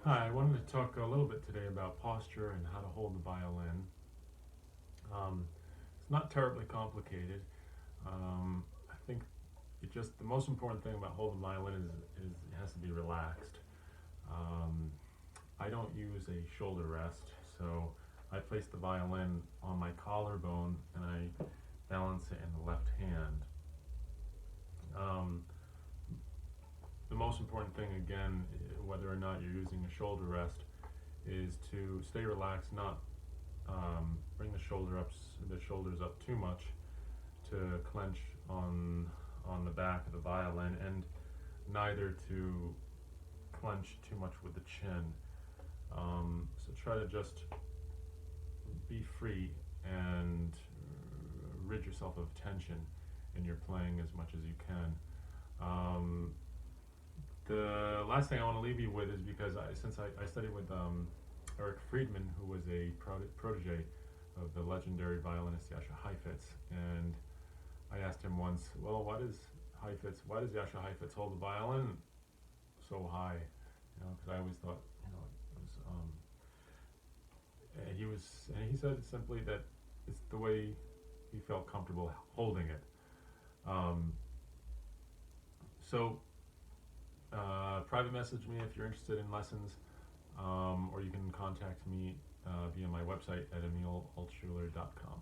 Hi, I wanted to talk a little bit today about posture and how to hold the violin. It's not terribly complicated. I think the most important thing about holding the violin is it has to be relaxed. Um, I don't use a shoulder rest, so I place the violin on my collarbone and I balance it in the left hand. Um, the most important thing, again, whether or not you're using a shoulder rest, is to stay relaxed, not bring the shoulders up too much to clench on the back of the violin, and neither to clench too much with the chin. So try to just be free and rid yourself of tension in your playing as much as you can. Um, the last thing I want to leave you with is because since I studied with Eric Friedman, who was a protege of the legendary violinist Jascha Heifetz, and I asked him once, well, why does Jascha Heifetz hold the violin so high? Because I always thought, it was, and he said simply that it's the way he felt comfortable holding it. Um, so, private message me if you're interested in lessons, or you can contact me via my website at emilaltschuler.com.